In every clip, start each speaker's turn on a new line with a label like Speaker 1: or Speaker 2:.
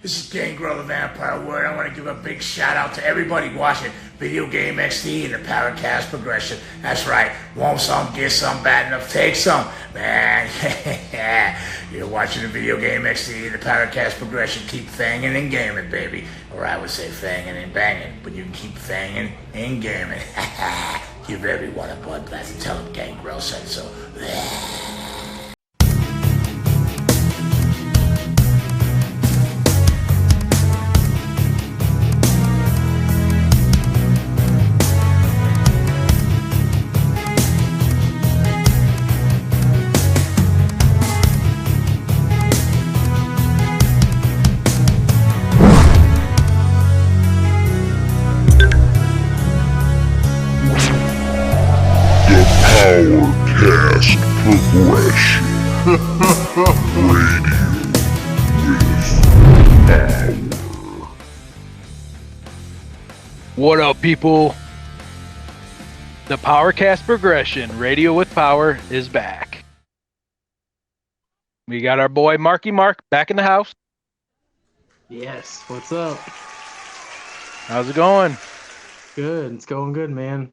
Speaker 1: This is Gangrel the Vampire Word. I want to give a big shout out to everybody watching Video Game XD and the PowerKast Progression. That's right. Want some, get some, bad enough, take some. Man, you're watching the Video Game XD and the PowerKast Progression. Keep fanging and gaming, baby. Or I would say fanging and banging, but you can keep fanging and gaming. Give everyone a bloodbath and tell them Gangrel said so.
Speaker 2: PowerKast Progression. Radio with power.
Speaker 3: What up, people? The PowerKast Progression, Radio with Power, is back. We got our boy Marky Marc back in the house.
Speaker 4: Yes, what's up?
Speaker 3: How's it going?
Speaker 4: Good, it's going good, man.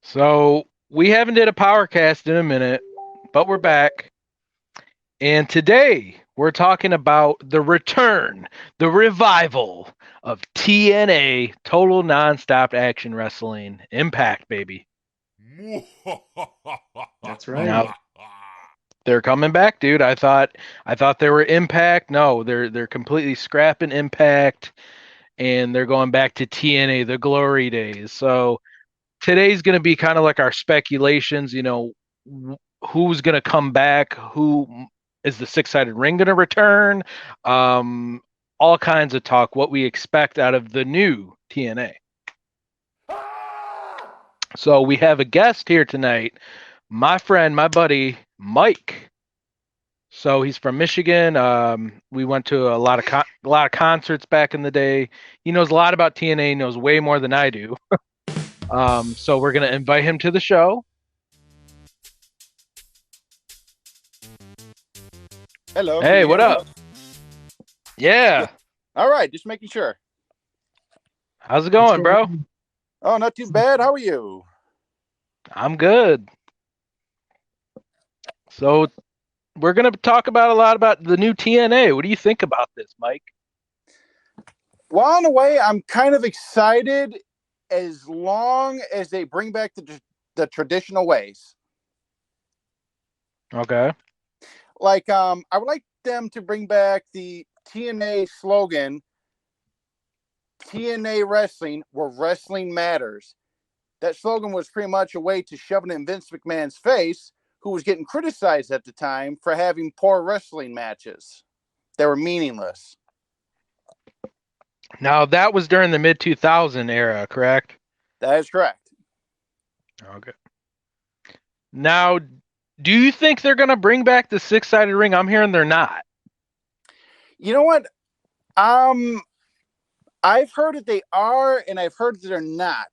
Speaker 3: So, we haven't did a PowerKast in a minute, but we're back. And today, we're talking about the return, the revival of TNA, Total Nonstop Action Wrestling. Impact, baby.
Speaker 4: That's right.
Speaker 3: Now, they're coming back, dude. I thought they were Impact. No, they're completely scrapping Impact, and they're going back to TNA, the glory days. So today's going to be kind of like our speculations, you know, who's going to come back, who is the six-sided ring going to return, all kinds of talk, what we expect out of the new TNA. So we have a guest here tonight, my friend, my buddy, Mike. So he's from Michigan. We went to a lot of concerts back in the day. He knows a lot about TNA, knows way more than I do. So we're going to invite him to the show.
Speaker 5: Hello.
Speaker 3: Hey, what up? Yeah.
Speaker 5: All right, just making sure.
Speaker 3: How's it going, bro?
Speaker 5: Oh, not too bad. How are you?
Speaker 3: I'm good. So we're going to talk about a lot about the new TNA. What do you think about this, Mike?
Speaker 5: Well, in a way, I'm kind of excited as long as they bring back the traditional ways.
Speaker 3: Okay.
Speaker 5: Like, I would like them to bring back the TNA slogan, TNA Wrestling, where wrestling matters. That slogan was pretty much a way to shove it in Vince McMahon's face, who was getting criticized at the time for having poor wrestling matches. They were meaningless.
Speaker 3: Now, that was during the mid-2000 era, correct?
Speaker 5: That is correct.
Speaker 3: Okay. Now, do you think they're going to bring back the six-sided ring? I'm hearing they're not.
Speaker 5: You know what? I've heard that they are, and I've heard that they're not.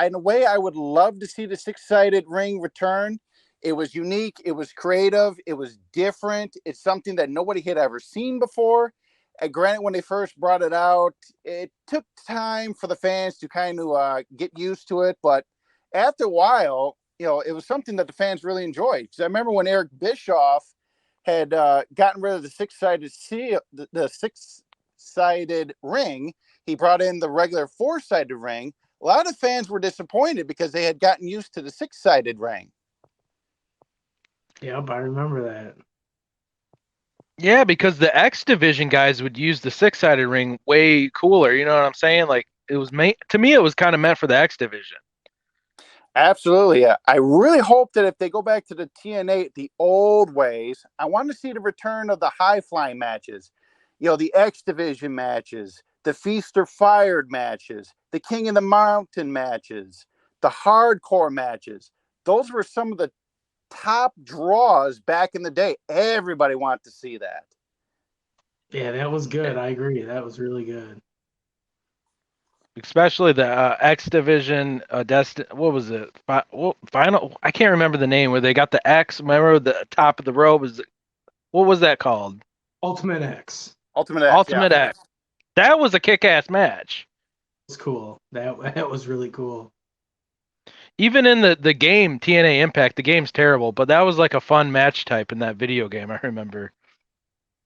Speaker 5: In a way, I would love to see the six-sided ring return. It was unique. It was creative. It was different. It's something that nobody had ever seen before. Granted, when they first brought it out, it took time for the fans to kind of get used to it. But after a while, you know, it was something that the fans really enjoyed. Because I remember when Eric Bischoff had gotten rid of the six-sided ring, he brought in the regular four-sided ring. A lot of fans were disappointed because they had gotten used to the six-sided ring.
Speaker 4: Yep, I remember that.
Speaker 3: Yeah, because the X Division guys would use the six-sided ring way cooler. You know what I'm saying? Like, it was to me, it was kind of meant for the X Division.
Speaker 5: Absolutely. Yeah. I really hope that if they go back to the TNA, the old ways, I want to see the return of the high-flying matches. You know, the X Division matches, the Feast or Fired matches, the King of the Mountain matches, the hardcore matches. Those were some of the top draws back in the day. Everybody wanted to see that.
Speaker 4: Yeah, that was good. I agree. That was really good.
Speaker 3: Especially the X Division, what was it? Final. I can't remember the name where they got the X. Remember the top of the rope what was that called?
Speaker 4: Ultimate X.
Speaker 5: Ultimate X.
Speaker 3: Ultimate
Speaker 5: yeah.
Speaker 3: X. That was a kick-ass match.
Speaker 4: It was cool. That was really cool.
Speaker 3: Even in the game TNA Impact, the game's terrible, but that was like a fun match type in that video game. I remember.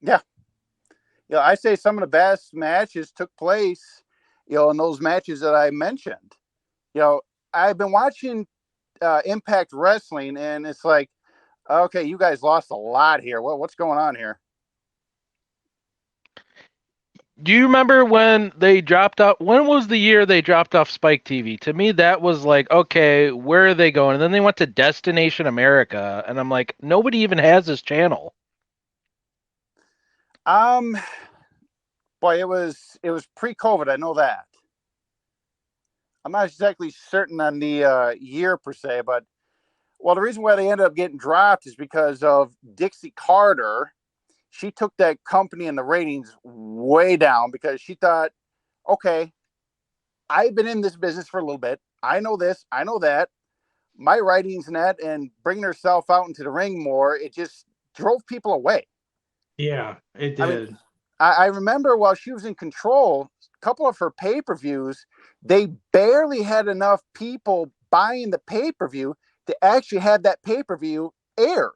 Speaker 5: Yeah. I say some of the best matches took place, in those matches that I mentioned. I've been watching Impact Wrestling, and it's like, okay, you guys lost a lot here. What's going on here?
Speaker 3: Do you remember when they dropped off? When was the year they dropped off Spike TV? To me, that was like, okay, where are they going? And then they went to Destination America, and I'm like, nobody even has this channel.
Speaker 5: Boy, it was pre-COVID. I know that. I'm not exactly certain on the year per se, but the reason why they ended up getting dropped is because of Dixie Carter. She took that company and the ratings way down because she thought, okay, I've been in this business for a little bit. I know this, I know that. My writings and that, and bringing herself out into the ring more, it just drove people away.
Speaker 4: Yeah, it did.
Speaker 5: I remember while she was in control, a couple of her pay-per-views, they barely had enough people buying the pay-per-view to actually have that pay-per-view aired.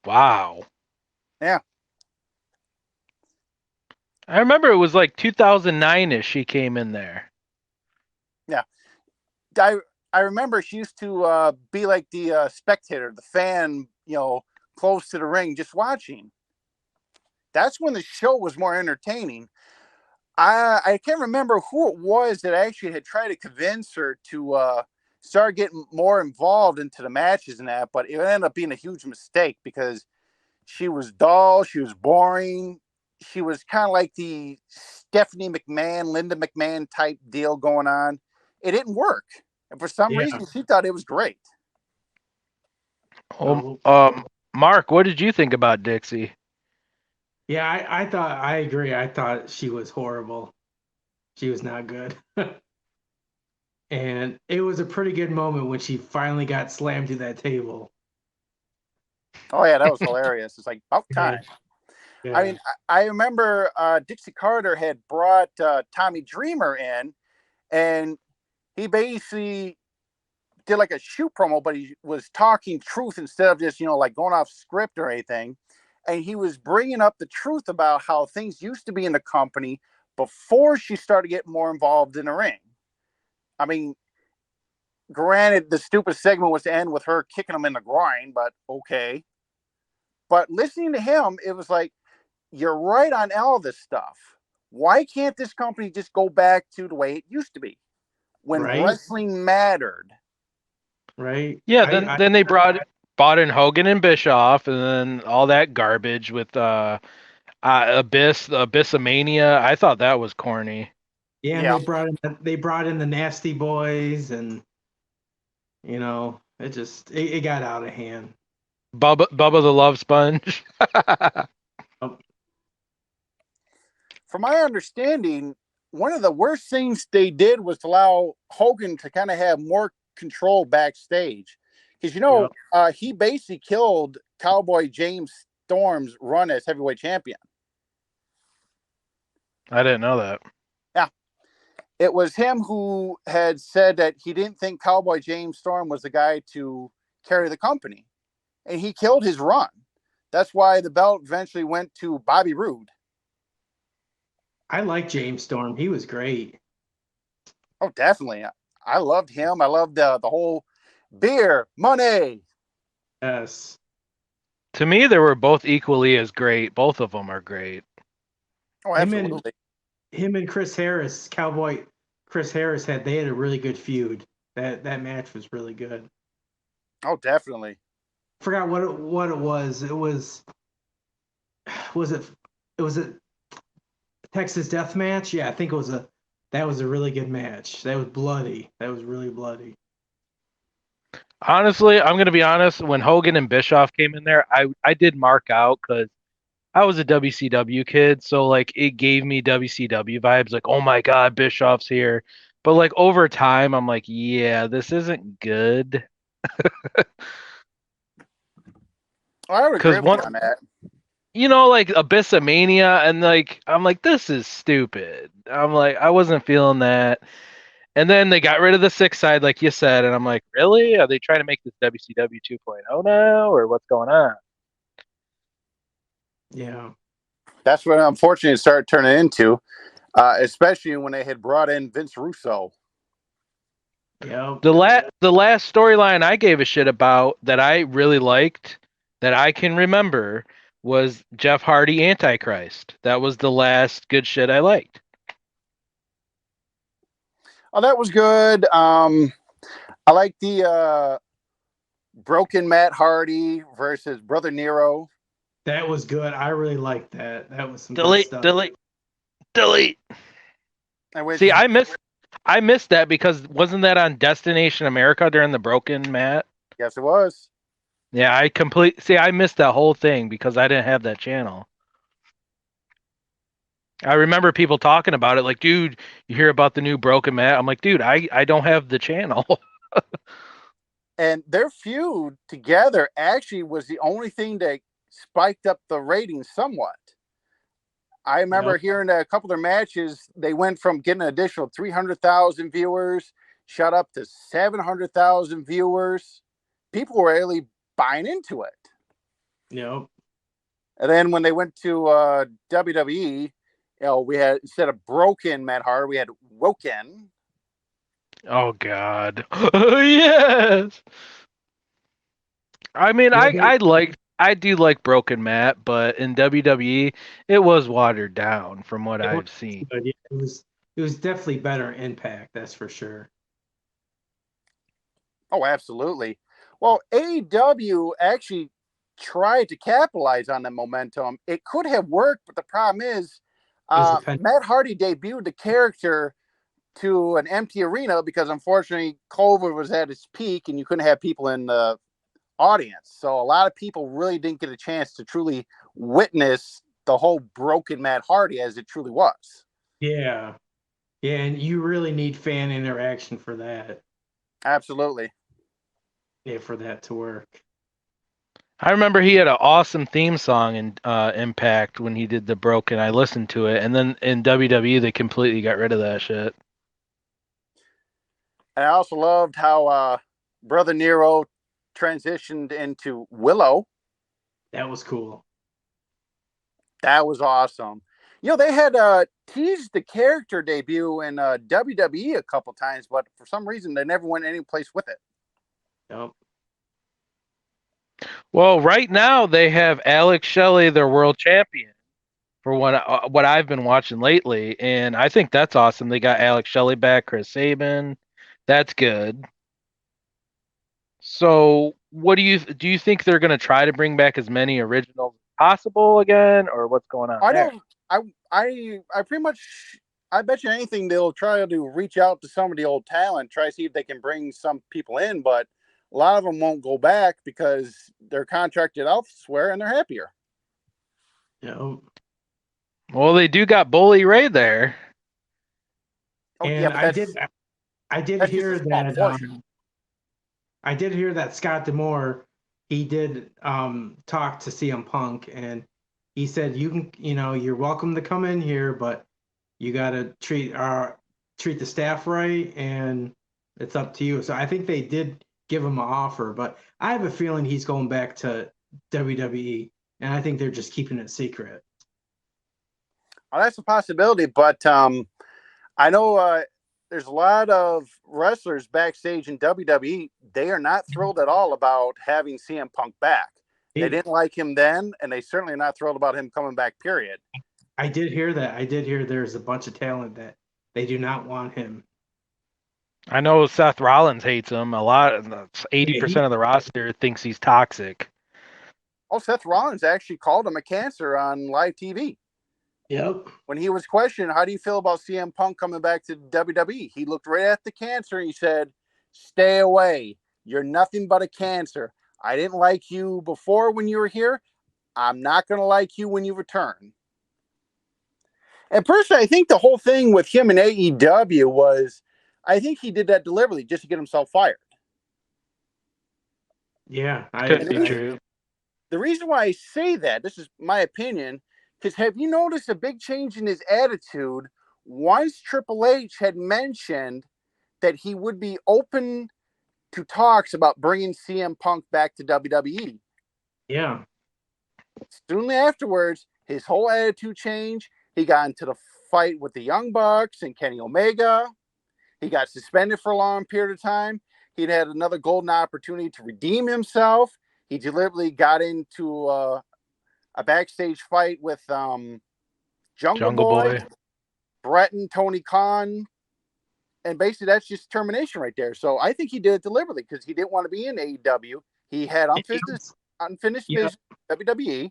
Speaker 3: Wow.
Speaker 5: Yeah.
Speaker 3: I remember it was like 2009-ish she came in there.
Speaker 5: Yeah. I remember she used to be like the spectator, the fan, close to the ring, just watching. That's when the show was more entertaining. I can't remember who it was that actually had tried to convince her to start getting more involved into the matches and that, but it ended up being a huge mistake because she was dull, she was boring, she was kind of like the Stephanie McMahon, Linda McMahon type deal going on. It didn't work, and for some reason, she thought it was great.
Speaker 3: Mark, what did you think about Dixie?
Speaker 4: Yeah, I agree. I thought she was horrible. She was not good. And it was a pretty good moment when she finally got slammed to that table.
Speaker 5: Oh yeah, that was hilarious. It's like about time.
Speaker 4: Yeah.
Speaker 5: I mean, I remember Dixie Carter had brought Tommy Dreamer in, and he basically did like a shoot promo, but he was talking truth instead of just, like going off script or anything. And he was bringing up the truth about how things used to be in the company before she started getting more involved in the ring. I mean, granted, the stupid segment was to end with her kicking him in the groin, but okay. But listening to him, it was like, you're right on all this stuff. Why can't this company just go back to the way it used to be when wrestling mattered?
Speaker 4: Right.
Speaker 3: Yeah, then they bought in Hogan and Bischoff, and then all that garbage with Abyssomania. I thought that was corny.
Speaker 4: Yeah, and they brought in the Nasty Boys, and it got out of hand.
Speaker 3: Bubba the Love Sponge.
Speaker 5: From my understanding, one of the worst things they did was to allow Hogan to kind of have more control backstage. Because, he basically killed Cowboy James Storm's run as heavyweight champion.
Speaker 3: I didn't know that.
Speaker 5: Yeah. It was him who had said that he didn't think Cowboy James Storm was the guy to carry the company. And he killed his run. That's why the belt eventually went to Bobby Roode.
Speaker 4: I like James Storm. He was great.
Speaker 5: Oh, definitely. I loved him. I loved the whole beer, money.
Speaker 4: Yes.
Speaker 3: To me, they were both equally as great. Both of them are great.
Speaker 5: Oh, absolutely.
Speaker 4: Him and Chris Harris, Cowboy Chris Harris they had a really good feud. That match was really good.
Speaker 5: Oh, definitely.
Speaker 4: Forgot what it was. It was a Texas Death Match? Yeah, I think that was a really good match. That was bloody. That was really bloody.
Speaker 3: Honestly, I'm going to be honest. When Hogan and Bischoff came in there, I did mark out because I was a WCW kid. So, like, it gave me WCW vibes. Like, oh, my God, Bischoff's here. But, like, over time, I'm like, yeah, this isn't good.
Speaker 5: I would agree with you on that.
Speaker 3: you know, like Abyssamania, and like I'm like, this is stupid. I'm like, I wasn't feeling that. And then they got rid of the 6 side, like you said, and I'm like, really? Are they trying to make this WCW 2.0 now, or what's going on?
Speaker 4: Yeah.
Speaker 5: That's what unfortunately it started turning into, especially when they had brought in Vince Russo.
Speaker 4: Yeah.
Speaker 3: The last storyline I gave a shit about that I really liked, that I can remember, was Jeff Hardy Antichrist. That was the last good shit I liked.
Speaker 5: Oh, that was good. I like the broken Matt Hardy versus Brother Nero.
Speaker 4: That was good. I really liked that. That was some good
Speaker 3: Delete,
Speaker 4: stuff.
Speaker 3: delete. See, I missed that because wasn't that on Destination America during the Broken Matt?
Speaker 5: Yes, it was.
Speaker 3: Yeah, I missed that whole thing because I didn't have that channel. I remember people talking about it, like, dude, you hear about the new Broken Matt? I'm like, dude, I don't have the channel.
Speaker 5: And their feud together actually was the only thing that spiked up the ratings somewhat. I remember hearing a couple of their matches, they went from getting an additional 300,000 viewers, shot up to 700,000 viewers. People were really buying into it.
Speaker 4: Yep.
Speaker 5: And then when they went to WWE, we had, instead of broken Matt Hardy, we had woken.
Speaker 3: Oh God. Yes. I mean, I do like Broken Matt, but in WWE it was watered down from what I've seen.
Speaker 4: But yeah, it was definitely better Impact, that's for sure.
Speaker 5: Oh, absolutely. Well, AEW actually tried to capitalize on the momentum. It could have worked, but the problem is Matt Hardy debuted the character to an empty arena because unfortunately COVID was at its peak and you couldn't have people in the audience. So a lot of people really didn't get a chance to truly witness the whole broken Matt Hardy as it truly was.
Speaker 4: Yeah. Yeah, and you really need fan interaction for that.
Speaker 5: Absolutely.
Speaker 4: Yeah, for that to work.
Speaker 3: I remember he had an awesome theme song in Impact when he did the Broken. I listened to it, and then in WWE they completely got rid of that shit.
Speaker 5: And I also loved how Brother Nero transitioned into Willow.
Speaker 4: That was cool.
Speaker 5: That was awesome. You know, they had teased the character debut in WWE a couple times, but for some reason they never went any place with it.
Speaker 4: Yep.
Speaker 3: Well, right now they have Alex Shelley, their world champion, for what I've been watching lately, and I think that's awesome. They got Alex Shelley back, Chris Sabin. That's good. So, what do you think they're going to try to bring back as many originals as possible again, or what's going on?
Speaker 5: I
Speaker 3: there?
Speaker 5: don't. I pretty much. I bet you anything they'll try to reach out to some of the old talent, try to see if they can bring some people in, but a lot of them won't go back because they're contracted elsewhere and they're happier.
Speaker 4: Yep.
Speaker 3: Well, they do got Bully Ray there.
Speaker 5: Oh,
Speaker 4: And
Speaker 5: yeah, but
Speaker 4: I did
Speaker 5: that's
Speaker 4: hear
Speaker 5: just a small
Speaker 4: that
Speaker 5: portion.
Speaker 4: I did hear that Scott D'Amore, he did talk to CM Punk, and he said you're welcome to come in here, but you got to treat the staff right, and it's up to you. So I think they did give him an offer, but I have a feeling he's going back to WWE, and I think they're just keeping it secret.
Speaker 5: Oh, that's a possibility, but I know there's a lot of wrestlers backstage in WWE. They are not thrilled at all about having CM Punk back. They didn't like him then, and they certainly are not thrilled about him coming back, period.
Speaker 4: I did hear that. I did hear there's a bunch of talent that they do not want him.
Speaker 3: I know Seth Rollins hates him a lot. 80% of the roster thinks he's toxic.
Speaker 5: Oh, Seth Rollins actually called him a cancer on live TV.
Speaker 4: Yep.
Speaker 5: When he was questioned, how do you feel about CM Punk coming back to WWE? He looked right at the cancer and he said, stay away. You're nothing but a cancer. I didn't like you before when you were here. I'm not going to like you when you return. And personally, I think the whole thing with him and AEW was, I think he did that deliberately just to get himself fired.
Speaker 4: Yeah,
Speaker 3: Could be true.
Speaker 5: The reason why I say that, this is my opinion, because have you noticed a big change in his attitude once Triple H had mentioned that he would be open to talks about bringing CM Punk back to WWE?
Speaker 4: Yeah.
Speaker 5: Soon afterwards, his whole attitude changed. He got into the fight with the Young Bucks and Kenny Omega. He got suspended for a long period of time. He'd had another golden opportunity to redeem himself. He deliberately got into a backstage fight with Jungle Boy, Brett and Tony Khan. And basically, that's just termination right there. So I think he did it deliberately because he didn't want to be in AEW. He had unfinished business WWE,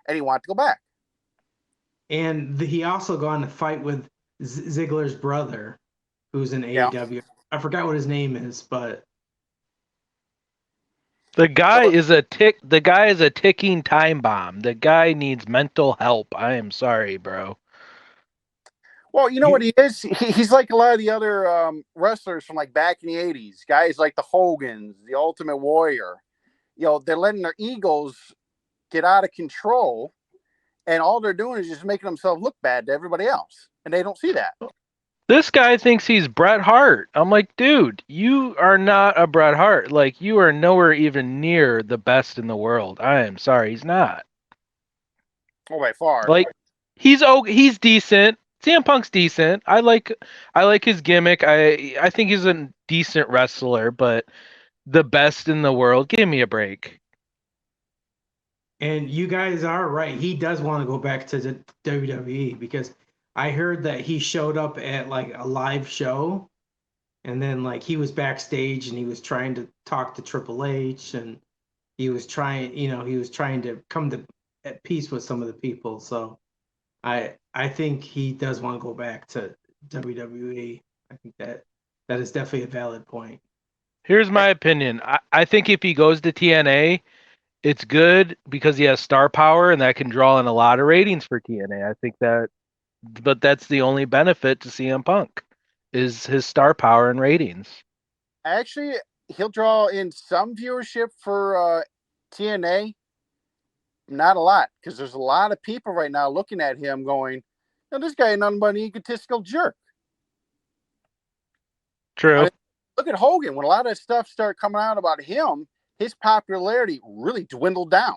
Speaker 5: and he wanted to go back.
Speaker 4: And he also got in a fight with Ziggler's brother, who's in AEW. I forgot what his name is, but
Speaker 3: the guy is a ticking time bomb. The guy needs mental help. I am sorry, bro.
Speaker 5: Well, you know what he is? He's like a lot of the other wrestlers from like back in the 80s. Guys like the Hogans, the Ultimate Warrior. You know, they're letting their egos get out of control, and all they're doing is just making themselves look bad to everybody else. And they don't see that.
Speaker 3: This guy thinks he's Bret Hart. I'm like, dude, you are not a Bret Hart. Like, you are nowhere even near the best in the world. I am sorry, he's not.
Speaker 5: Oh, by far.
Speaker 3: Like, he's decent. CM Punk's decent. I like his gimmick. I think he's a decent wrestler, but the best in the world, give me a break.
Speaker 4: And you guys are right. He does want to go back to the WWE because I heard that he showed up at like a live show, and then like he was backstage and he was trying to talk to Triple H, and he was trying to come to at peace with some of the people. So I think he does want to go back to WWE. I think that is definitely a valid point.
Speaker 3: Here's my opinion. I think if he goes to TNA, it's good because he has star power and that can draw in a lot of ratings for TNA. I think that, but that's the only benefit to CM Punk is his star power and ratings.
Speaker 5: Actually, he'll draw in some viewership for TNA. Not a lot, because there's a lot of people right now looking at him going, no, this guy ain't nothing but an egotistical jerk.
Speaker 3: True.
Speaker 5: I mean, look at Hogan. When a lot of stuff started coming out about him, his popularity really dwindled down.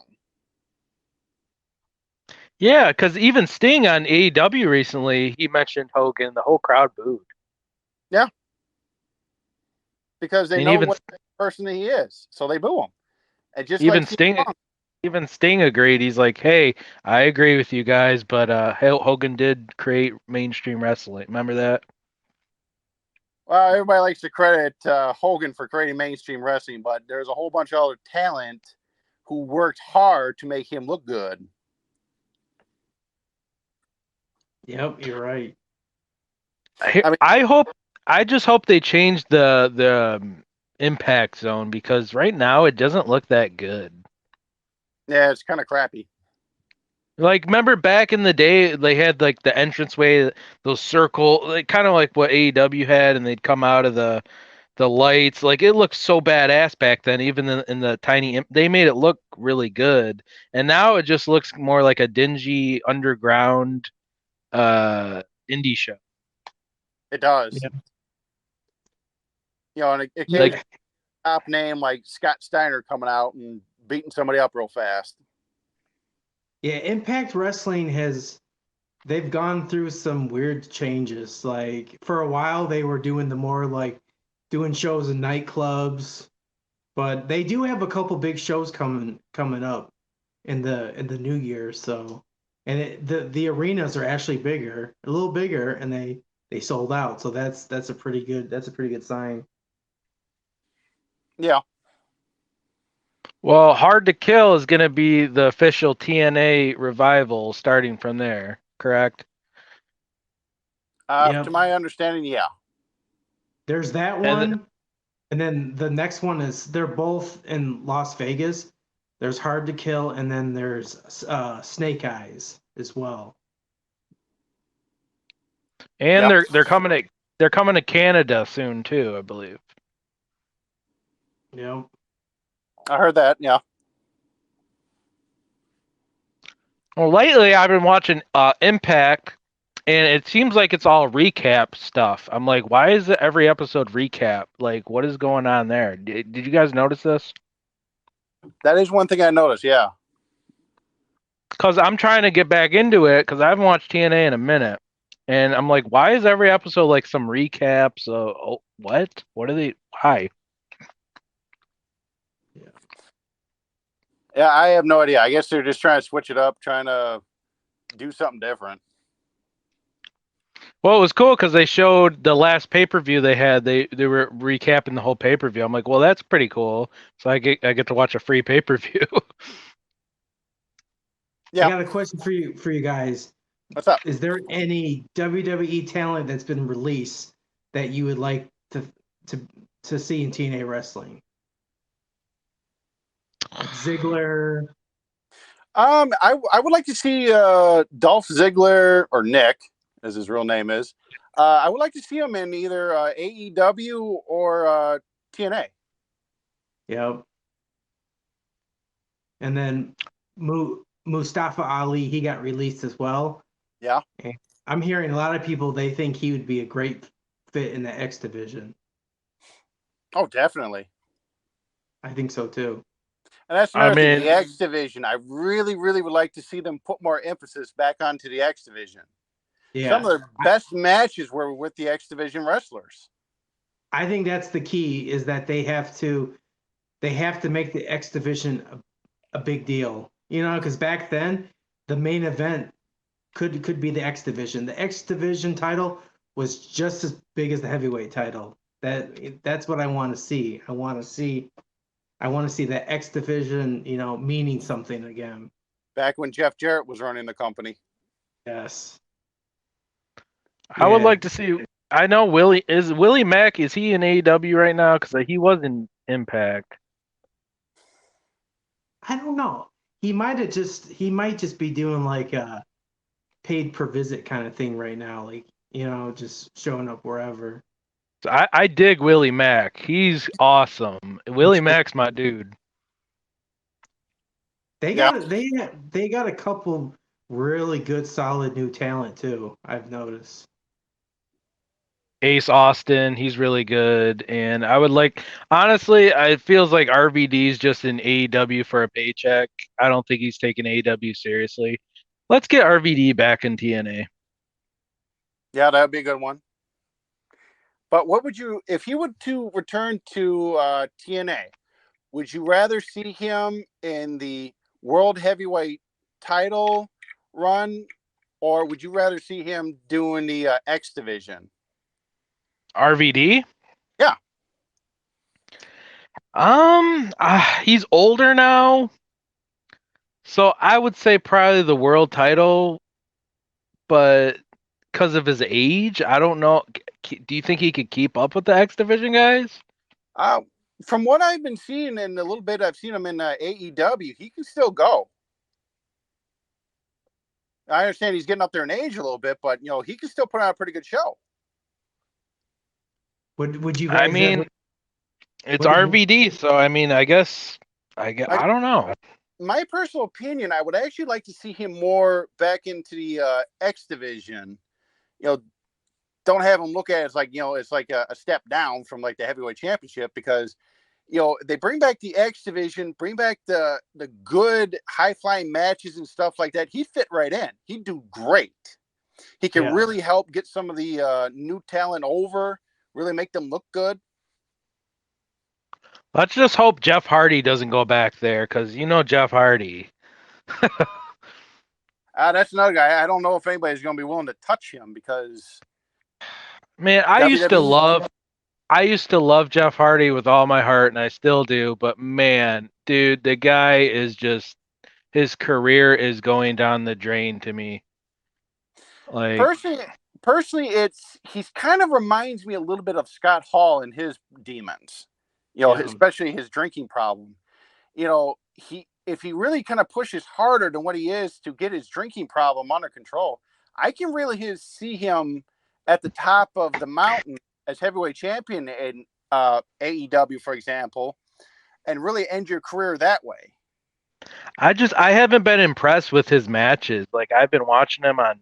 Speaker 3: Yeah, because even Sting on AEW recently, he mentioned Hogan. The whole crowd booed.
Speaker 5: Yeah. Because they know what person he is, so they boo him. And just
Speaker 3: even
Speaker 5: like
Speaker 3: Even Sting agreed. He's like, "Hey, I agree with you guys, but Hogan did create mainstream wrestling. Remember that?"
Speaker 5: Well, everybody likes to credit Hogan for creating mainstream wrestling, but there's a whole bunch of other talent who worked hard to make him look good.
Speaker 4: Yep, you're right.
Speaker 3: I just hope they change the impact zone because right now it doesn't look that good.
Speaker 5: Yeah, it's kind of crappy.
Speaker 3: Like, remember back in the day, they had like the entranceway, those circle, like kind of like what AEW had, and they'd come out of the lights. Like, it looked so badass back then, even in the tiny. They made it look really good, and now it just looks more like a dingy underground indie show.
Speaker 5: It does.
Speaker 4: Yeah.
Speaker 5: You know, and it
Speaker 3: Like,
Speaker 5: top name like Scott Steiner coming out and beating somebody up real fast.
Speaker 4: Yeah, Impact Wrestling they've gone through some weird changes. Like for a while they were doing doing shows in nightclubs, but they do have a couple big shows coming up in the new year. So, and the arenas are actually a little bigger, and they sold out. So that's a pretty good sign.
Speaker 5: Yeah.
Speaker 3: well, Hard to Kill is going to be the official TNA revival starting from there, correct?
Speaker 5: To my understanding, yeah.
Speaker 4: There's that one, and then the next one is they're both in Las Vegas. There's Hard to Kill, and then there's Snake Eyes as well.
Speaker 3: And they're coming to Canada soon too, I believe.
Speaker 4: Yeah.
Speaker 5: I heard that, yeah.
Speaker 3: Well, lately I've been watching Impact, and it seems like it's all recap stuff. I'm like, why is it every episode recap? Like, what is going on there? Did you guys notice this?
Speaker 5: That is one thing I noticed. Yeah.
Speaker 3: Because I'm trying to get back into it because I haven't watched TNA in a minute, and I'm like, why is every episode like some recaps? What? What are they? Why?
Speaker 5: Yeah, I have no idea. I guess they're just trying to switch it up, trying to do something different.
Speaker 3: Well, it was cool because they showed the last pay-per-view they had. They were recapping the whole pay-per-view. I'm like, well, that's pretty cool. So I get to watch a free pay-per-view.
Speaker 5: Yeah.
Speaker 4: I got a question for you guys.
Speaker 5: What's up?
Speaker 4: Is there any WWE talent that's been released that you would like to see in TNA wrestling? Like Ziggler.
Speaker 5: I would like to see Dolph Ziggler, or Nick, as his real name is. I would like to see him in either AEW or TNA.
Speaker 4: Yep. And then Mustafa Ali, he got released as well.
Speaker 5: Yeah.
Speaker 4: And I'm hearing a lot of people, they think he would be a great fit in the X division.
Speaker 5: Oh, definitely.
Speaker 4: I think so too.
Speaker 5: And that's another thing, the X division. I really, really would like to see them put more emphasis back onto the X division. Yeah. Some of their best matches were with the X division wrestlers.
Speaker 4: I think that's the key, is that they have to make the X division a big deal. You know, because back then the main event could be the X division. The X division title was just as big as the heavyweight title. That's what I want to see. I want to see the X division, you know, meaning something again.
Speaker 5: Back when Jeff Jarrett was running the company.
Speaker 4: Yes.
Speaker 3: I would like to see. I know Willie Mack. Is he in AEW right now? Because he was in Impact.
Speaker 4: I don't know. He might just be doing like a paid per visit kind of thing right now, like, you know, just showing up wherever.
Speaker 3: I dig Willie Mack. He's awesome. Willie Mack's my dude.
Speaker 4: They got a couple really good, solid new talent too. I've noticed.
Speaker 3: Ace Austin, he's really good, and I would like, honestly, it feels like RVD's just in AEW for a paycheck. I don't think he's taking AEW seriously. Let's get RVD back in TNA.
Speaker 5: Yeah, that'd be a good one. But what would you, if he were to return to TNA, would you rather see him in the World Heavyweight title run, or would you rather see him doing the X division?
Speaker 3: RVD?
Speaker 5: Yeah.
Speaker 3: He's older now, so I would say probably the world title, but because of his age, I don't know. Do you think he could keep up with the X division guys?
Speaker 5: From what I've been seeing and a little bit I've seen him in AEW, he can still go. I understand he's getting up there in age a little bit, but you know, he can still put on a pretty good show.
Speaker 4: Would you?
Speaker 3: I mean, it's RVD, so I mean, I don't know.
Speaker 5: My personal opinion, I would actually like to see him more back into the X division. You know, don't have him look at it as like, you know, it's like a step down from like the heavyweight championship, because, you know, they bring back the X division, bring back the good high flying matches and stuff like that. He'd fit right in. He'd do great. He can really help get some of the new talent over, really make them look good.
Speaker 3: Let's just hope Jeff Hardy doesn't go back there, because you know Jeff Hardy.
Speaker 5: That's another guy. I don't know if anybody's going to be willing to touch him, because
Speaker 3: man, I used to love Jeff Hardy with all my heart, and I still do. But man, dude, the guy is just, his career is going down the drain to me. Like
Speaker 5: personally, he's kind of reminds me a little bit of Scott Hall and his demons. You know, especially his drinking problem. You know, if he really kind of pushes harder than what he is to get his drinking problem under control, I can really see him at the top of the mountain as heavyweight champion in AEW, for example, and really end your career that way.
Speaker 3: I haven't been impressed with his matches. Like I've been watching him on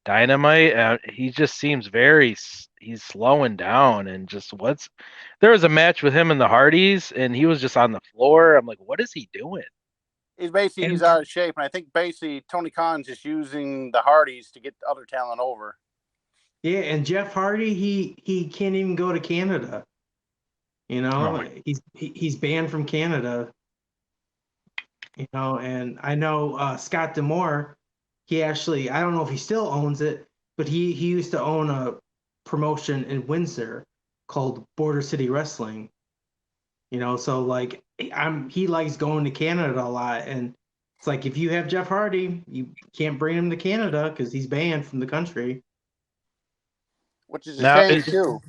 Speaker 3: Dynamite, he just seems he's slowing down and just there was a match with him and the Hardys and he was just on the floor. I'm like, what is he doing?
Speaker 5: He's out of shape, and I think basically Tony Khan's just using the Hardys to get other talent over.
Speaker 4: Yeah, and Jeff Hardy, he can't even go to Canada. You know, he's banned from Canada. You know, and I know Scott D'Amore, he actually, I don't know if he still owns it, but he used to own a promotion in Windsor called Border City Wrestling. You know, so like he likes going to Canada a lot, and it's like if you have Jeff Hardy, you can't bring him to Canada because he's banned from the country.
Speaker 5: Which is a shame too.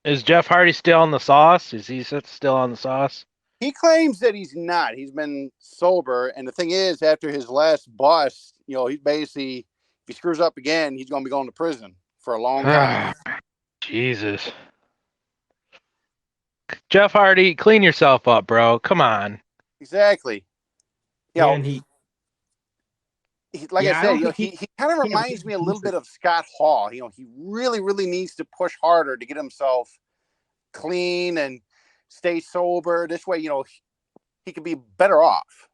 Speaker 3: Is Jeff Hardy still on the sauce? Is he still on the sauce?
Speaker 5: He claims that he's not. He's been sober, and the thing is, after his last bust, you know, he basically, if he screws up again, he's going to be going to prison for a long time.
Speaker 3: Jesus. Jeff Hardy, clean yourself up, bro. Come on.
Speaker 5: Exactly. You know,
Speaker 4: And he
Speaker 5: like I said, you know, he kind of reminds me a little bit of Scott Hall. You know, he really, really needs to push harder to get himself clean and stay sober. This way, you know, he could be better off.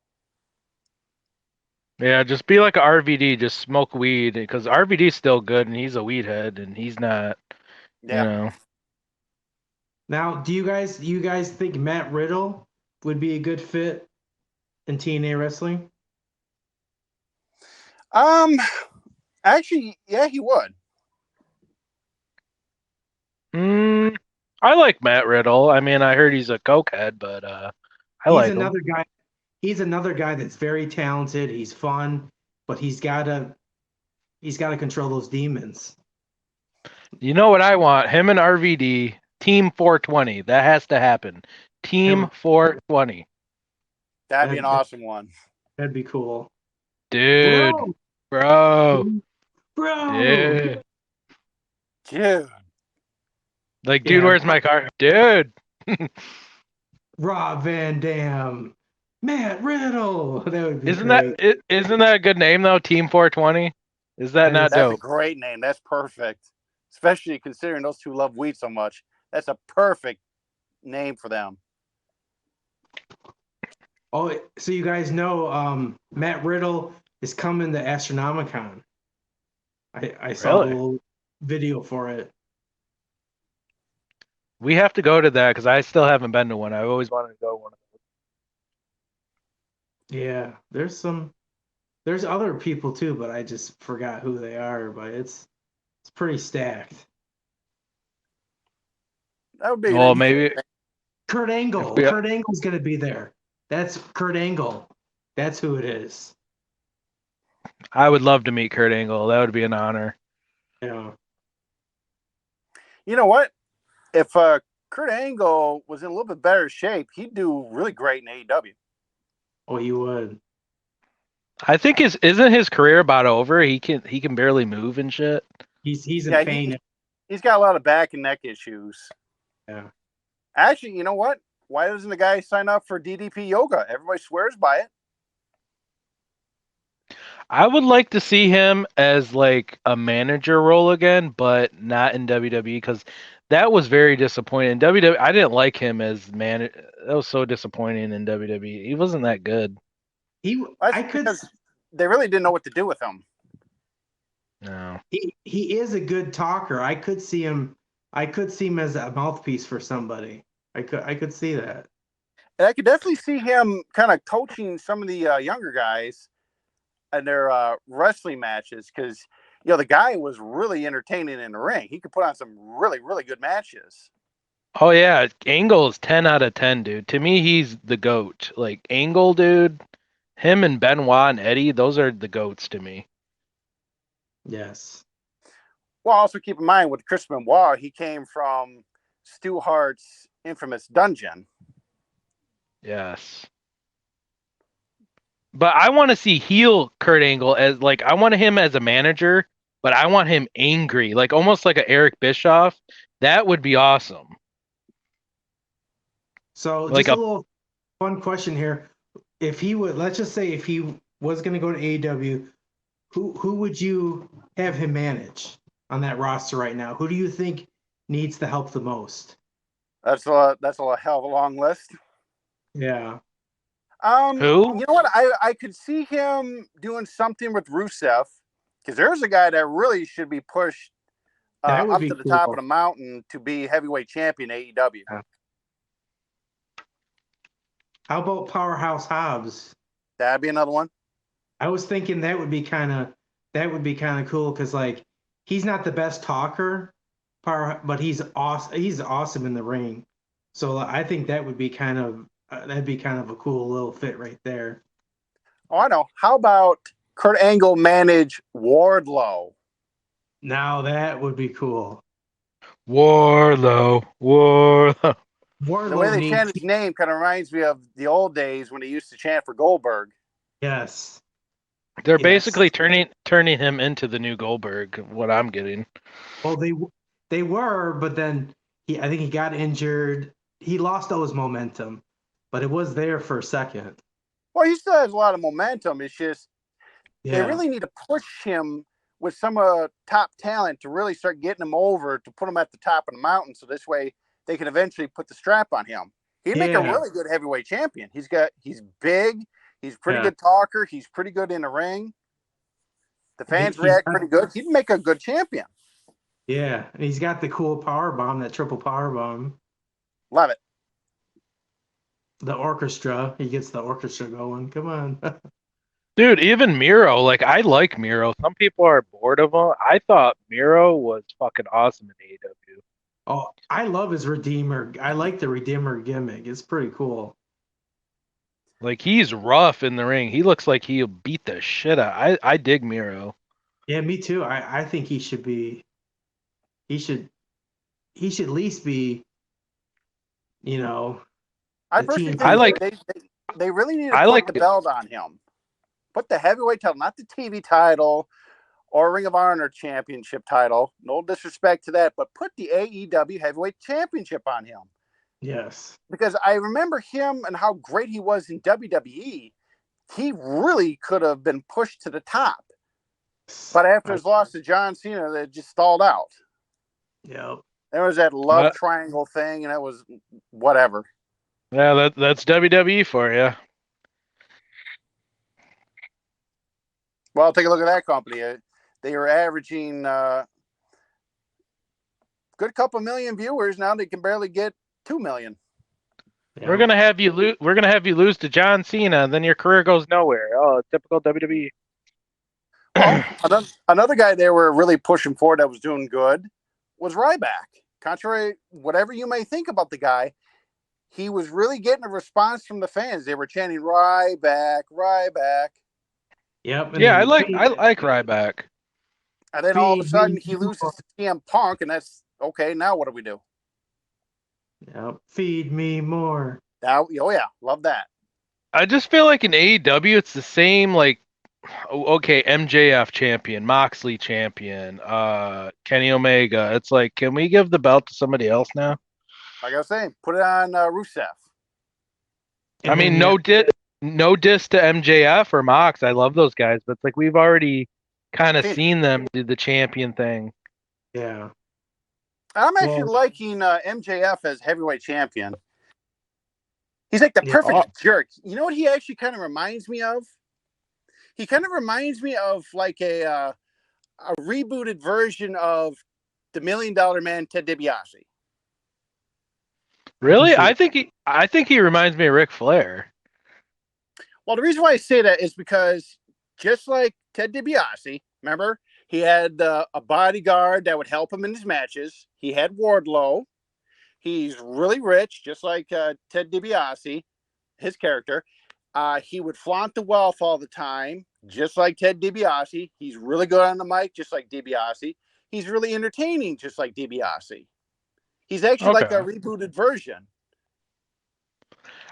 Speaker 3: Yeah, just be like a RVD. Just smoke weed because RVD's still good and he's a weed head and he's not.
Speaker 5: Yeah.
Speaker 3: You know.
Speaker 4: Now, do you guys think Matt Riddle would be a good fit in TNA wrestling?
Speaker 5: Actually, yeah, he would.
Speaker 3: I like Matt Riddle. I mean, I heard he's a cokehead, but I like him.
Speaker 4: Guy. He's another guy that's very talented. He's fun, but he's gotta control those demons.
Speaker 3: You know what I want? Him and RVD, Team 420. That has to happen. Team 420.
Speaker 5: That'd be an awesome one.
Speaker 4: That'd be cool.
Speaker 3: Dude. Bro.
Speaker 5: Dude.
Speaker 3: Like, dude, where's my car? Dude.
Speaker 4: Rob Van Dam. Matt Riddle. That would be
Speaker 3: isn't that a good name though? Team 420? Is that not dope?
Speaker 5: That's a great name. That's perfect. Especially considering those two love weed so much. That's a perfect name for them.
Speaker 4: Oh, so you guys know Matt Riddle is coming to Astronomicon. I saw a little video for it.
Speaker 3: We have to go to that because I still haven't been to one. I've always wanted to go to one of those.
Speaker 4: Yeah, there's other people too, but I just forgot who they are. But it's pretty stacked.
Speaker 5: That would be.
Speaker 3: Well, maybe
Speaker 4: Kurt Angle. Kurt Angle's gonna be there. That's Kurt Angle. That's who it is.
Speaker 3: I would love to meet Kurt Angle. That would be an honor.
Speaker 4: Yeah.
Speaker 5: You know what? If Kurt Angle was in a little bit better shape, he'd do really great in AEW.
Speaker 4: Oh, he would.
Speaker 3: I think isn't his career about over? He can barely move and shit.
Speaker 4: He's in pain.
Speaker 5: He's got a lot of back and neck issues.
Speaker 4: Yeah.
Speaker 5: Actually, you know what? Why doesn't the guy sign up for DDP yoga? Everybody swears by it.
Speaker 3: I would like to see him as like a manager role again, but not in WWE because that was very disappointing. In WWE, I didn't like him as manager. That was so disappointing in WWE. He wasn't that good.
Speaker 5: They really didn't know what to do with him.
Speaker 3: No.
Speaker 4: He is a good talker. I could see him as a mouthpiece for somebody. I could see that.
Speaker 5: And I could definitely see him kind of coaching some of the younger guys in their wrestling matches because, you know, the guy was really entertaining in the ring. He could put on some really, really good matches.
Speaker 3: Oh, yeah. Angle is 10 out of 10, dude. To me, he's the GOAT. Like, Angle, dude, him and Benoit and Eddie, those are the GOATs to me.
Speaker 4: Yes.
Speaker 5: Well, also keep in mind with Chris Benoit, he came from Stu Hart's infamous dungeon.
Speaker 3: Yes. But I want to see heel Kurt Angle as like I want him as a manager, but I want him angry, like almost like a Eric Bischoff. That would be awesome.
Speaker 4: So
Speaker 3: like
Speaker 4: just a little fun question here. if he would, let's just say if he was going to go to AEW, who would you have him manage on that roster right now? Who do you think needs the help the most?
Speaker 5: That's a hell of a long list.
Speaker 4: Yeah.
Speaker 3: Who?
Speaker 5: You know what? I could see him doing something with Rusev, because there's a guy that really should be pushed
Speaker 4: That would
Speaker 5: up
Speaker 4: be
Speaker 5: to the
Speaker 4: cool.
Speaker 5: top of the mountain to be heavyweight champion AEW.
Speaker 4: How about Powerhouse Hobbs?
Speaker 5: That'd be another one.
Speaker 4: I was thinking that would be kind of cool because like he's not the best talker, but he's awesome. He's awesome in the ring. So I think that would be that'd be kind of a cool little fit right there.
Speaker 5: Oh, I know. How about Kurt Angle manage Wardlow?
Speaker 4: Now that would be cool.
Speaker 3: Warlow.
Speaker 5: The way
Speaker 4: Wardlow
Speaker 5: they
Speaker 4: needs,
Speaker 5: chant his name kind of reminds me of the old days when they used to chant for Goldberg.
Speaker 4: yes.
Speaker 3: They're
Speaker 4: Yes.
Speaker 3: basically turning him into the new Goldberg. What I'm getting.
Speaker 4: Well, they were, but then I think he got injured. He lost all his momentum, but it was there for a second.
Speaker 5: Well, he still has a lot of momentum. It's just they
Speaker 4: Yeah.
Speaker 5: really need to push him with some top talent to really start getting him over, to put him at the top of the mountain, so this way they can eventually put the strap on him. He'd make a really good heavyweight champion. He's big. He's pretty good talker. He's pretty good in the ring. The fans react pretty good. He'd make a good champion.
Speaker 4: Yeah, and he's got the cool power bomb, that triple power bomb.
Speaker 5: Love it.
Speaker 4: The orchestra. He gets the orchestra going. Come on.
Speaker 3: Dude, even Miro, like I like Miro. Some people are bored of him. I thought Miro was fucking awesome in AEW.
Speaker 4: Oh, I love his Redeemer. I like the Redeemer gimmick. It's pretty cool.
Speaker 3: Like he's rough in the ring. He looks like he'll beat the shit out. I dig Miro.
Speaker 4: Yeah, me too. I think he should at least be,
Speaker 5: I
Speaker 4: the
Speaker 5: personally
Speaker 4: team.
Speaker 5: think
Speaker 3: I like-
Speaker 5: they really need to
Speaker 3: I
Speaker 5: put
Speaker 3: like
Speaker 5: the
Speaker 3: it.
Speaker 5: belt on him. Put the heavyweight title, not the TV title or Ring of Honor championship title. No disrespect to that, but put the AEW heavyweight championship on him.
Speaker 4: Yes.
Speaker 5: Because I remember him and how great he was in WWE. He really could have been pushed to the top. But after his loss to John Cena, they just stalled out.
Speaker 4: Yep.
Speaker 5: There was that love triangle thing, and that was whatever.
Speaker 3: Yeah, that's WWE for you.
Speaker 5: Well, take a look at that company. They were averaging good couple million viewers. Now they can barely get 2 million.
Speaker 3: We're gonna have you lose. We're gonna have you lose to John Cena, and then your career goes nowhere. Oh, typical WWE.
Speaker 5: Well, another guy they were really pushing for that was doing good was Ryback. Contrary, whatever you may think about the guy, he was really getting a response from the fans. They were chanting Ryback, Ryback.
Speaker 4: Yep.
Speaker 3: Yeah, I like Ryback.
Speaker 5: And then all of a sudden he loses to CM Punk, and that's okay. Now what do we do?
Speaker 4: Yep. Feed me more.
Speaker 5: Now, oh yeah, love that.
Speaker 3: I just feel like in AEW, it's the same. Like, okay, MJF champion, Moxley champion, Kenny Omega. It's like, can we give the belt to somebody else now?
Speaker 5: Like I was saying, put it on Rusev.
Speaker 3: I mean, no diss to MJF or Mox. I love those guys, but it's like we've already kind of seen them do the champion thing.
Speaker 4: Yeah.
Speaker 5: I'm actually liking MJF as heavyweight champion. He's like the perfect jerk. You know what he actually kind of reminds me of? He kind of reminds me of like a rebooted version of the $1 Million Man, Ted DiBiase.
Speaker 3: Really? I think he reminds me of Ric Flair.
Speaker 5: Well, the reason why I say that is because just like Ted DiBiase, remember, he had a bodyguard that would help him in his matches. He had Wardlow. He's really rich, just like Ted DiBiase, his character. He would flaunt the wealth all the time, just like Ted DiBiase. He's really good on the mic, just like DiBiase. He's really entertaining, just like DiBiase. He's actually like a rebooted version.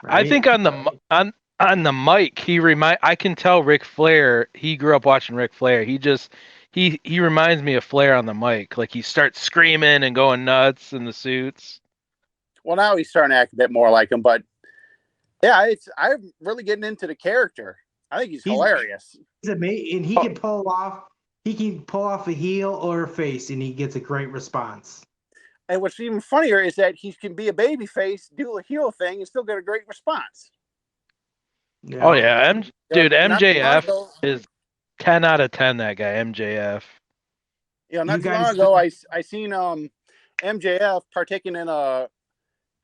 Speaker 3: Right? I think on the mic, I can tell Ric Flair. He grew up watching Ric Flair. He reminds me of Flair on the mic. Like he starts screaming and going nuts in the suits.
Speaker 5: Well, now he's starting to act a bit more like him, but Yeah, I'm really getting into the character. I think he's hilarious.
Speaker 4: He's amazing, and he can pull off a heel or a face, and he gets a great response.
Speaker 5: And what's even funnier is that he can be a baby face, do a heel thing, and still get a great response.
Speaker 4: Yeah.
Speaker 3: Oh yeah, dude,
Speaker 5: Not too long
Speaker 3: MJF
Speaker 5: ago-
Speaker 3: is 10 out of 10. That guy, MJF.
Speaker 5: not too long ago, I seen MJF partaking in a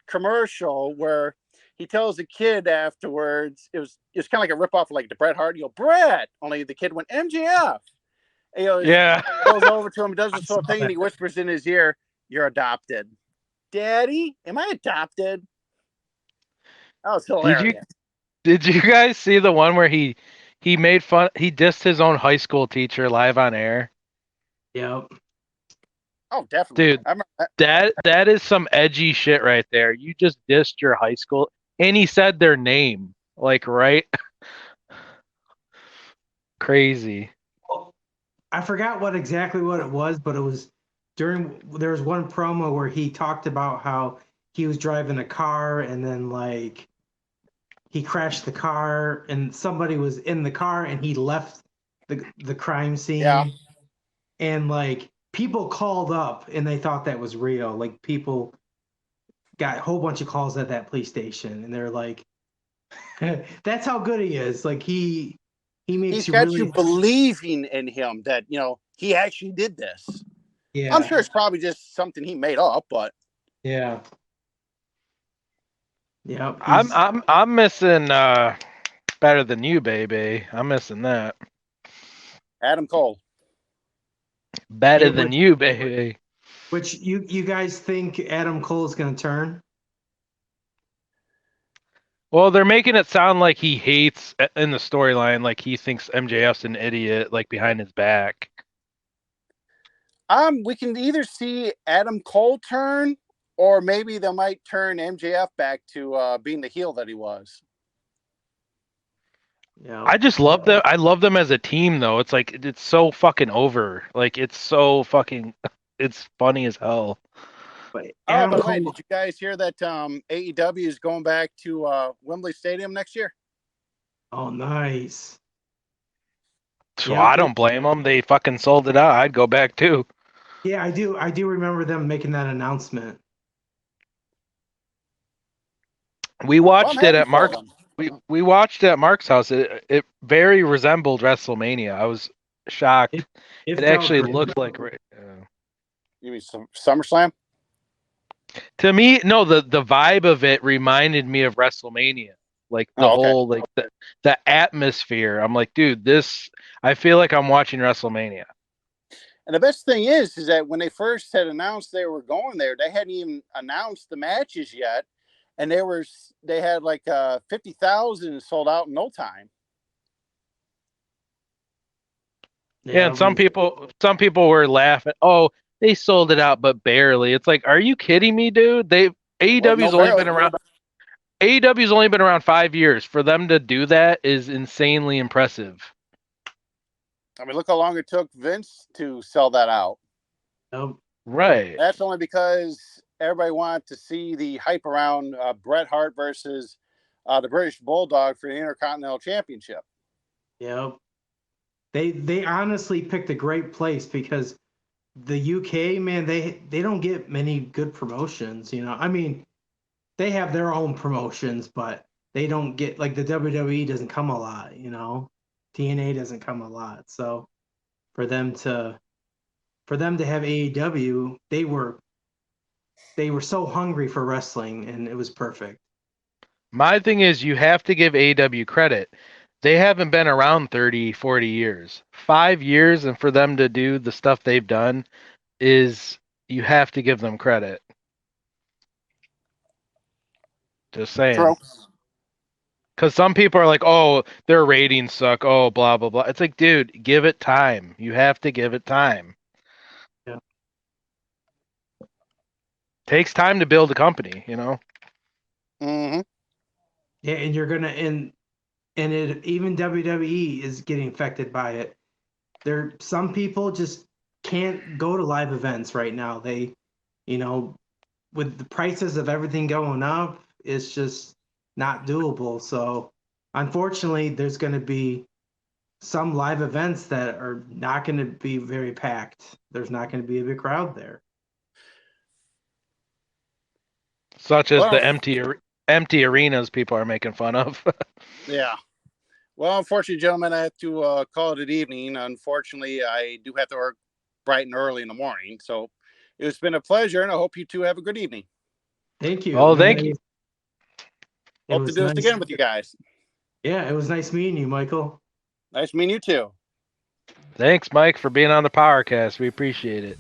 Speaker 5: commercial where he tells the kid afterwards. It was kind of like a ripoff of like the Bret Hart. Bret. Only the kid went MJF. And,
Speaker 3: Yeah.
Speaker 5: Goes over to him, does this whole thing, and he whispers in his ear, "You're adopted." Daddy, am I adopted? That was hilarious.
Speaker 3: Did you guys see the one where he made fun? He dissed his own high school teacher live on air.
Speaker 4: Yep.
Speaker 5: Oh, definitely,
Speaker 3: dude. That is some edgy shit right there. You just dissed your high school, and he said their name, like, right? Crazy.
Speaker 4: I forgot exactly what it was, but it was there was one promo where he talked about how he was driving a car and then like he crashed the car and somebody was in the car and he left the crime scene.
Speaker 5: Yeah.
Speaker 4: And like people called up and they thought that was real. Like people got a whole bunch of calls at that police station and they're like, that's how good he is. Like he makes
Speaker 5: he's
Speaker 4: you
Speaker 5: got
Speaker 4: really
Speaker 5: you believing in him that he actually did this.
Speaker 4: Yeah.
Speaker 5: I'm sure it's probably just something he made up, but
Speaker 4: yeah. Yeah.
Speaker 3: I'm missing Better Than You, baby. I'm missing that.
Speaker 5: Adam Cole.
Speaker 3: Better Than You, baby.
Speaker 4: Which you guys think Adam Cole is going to turn?
Speaker 3: Well, they're making it sound like he hates in the storyline, like he thinks MJF's an idiot, like behind his back.
Speaker 5: We can either see Adam Cole turn, or maybe they might turn MJF back to being the heel that he was.
Speaker 4: Yeah.
Speaker 3: I just love them. I love them as a team, though. It's like it's so fucking over. Like it's so fucking. It's funny as hell.
Speaker 4: But
Speaker 5: by the way, did you guys hear that AEW is going back to Wembley Stadium next year?
Speaker 4: Oh, nice.
Speaker 3: So yeah, I don't blame them. They fucking sold it out. I'd go back too.
Speaker 4: Yeah, I do. I do remember them making that announcement.
Speaker 3: We watched it at Mark. We watched it at Mark's house. It very resembled WrestleMania. I was shocked. It actually looked like.
Speaker 5: You mean SummerSlam?
Speaker 3: To me, no. The vibe of it reminded me of WrestleMania. Like the whole, like the atmosphere. I'm like, dude, this. I feel like I'm watching WrestleMania.
Speaker 5: And the best thing is that when they first had announced they were going there, they hadn't even announced the matches yet, and they had like 50,000 sold out in no time.
Speaker 3: Yeah, and some people were laughing. Oh, they sold it out, but barely. It's like, are you kidding me, dude? AEW's only been around. AEW's only been around 5 years. For them to do that is insanely impressive.
Speaker 5: I mean, look how long it took Vince to sell that out.
Speaker 3: Right.
Speaker 5: That's only because everybody wanted to see the hype around Bret Hart versus the British Bulldog for the Intercontinental Championship.
Speaker 4: Yep. They honestly picked a great place because the UK, man, they don't get many good promotions, I mean, they have their own promotions, but they don't get, like, the WWE doesn't come a lot, TNA doesn't come a lot. So for them to have AEW, they were so hungry for wrestling, and it was perfect.
Speaker 3: My thing is, you have to give AEW credit. They haven't been around 30, 40 years. 5 years, and for them to do the stuff they've done is, you have to give them credit. Just saying.
Speaker 5: True.
Speaker 3: Because some people are like, oh, their ratings suck. Oh, blah, blah, blah. It's like, dude, give it time. You have to give it time.
Speaker 4: Yeah.
Speaker 3: Takes time to build a company,
Speaker 5: Mm-hmm.
Speaker 4: Yeah, and you're going to, and even WWE is getting affected by it. Some people just can't go to live events right now. They, with the prices of everything going up, it's just, not doable. So unfortunately, there's going to be some live events that are not going to be very packed. There's not going to be a big crowd there.
Speaker 3: Such as
Speaker 5: Well,
Speaker 3: the empty arenas people are making fun of.
Speaker 5: yeah. Well, unfortunately, gentlemen, I have to call it an evening. Unfortunately, I do have to work bright and early in the morning. So it's been a pleasure, and I hope you two have a good evening.
Speaker 4: Thank you.
Speaker 3: Oh,
Speaker 4: And
Speaker 3: thank you.
Speaker 4: It
Speaker 5: Hope to
Speaker 4: was
Speaker 5: do this
Speaker 4: nice.
Speaker 5: again with you guys.
Speaker 4: Yeah, it was nice meeting you, Michael.
Speaker 5: Nice meeting you too.
Speaker 3: Thanks, Mike, for being on the PowerKast. We appreciate it.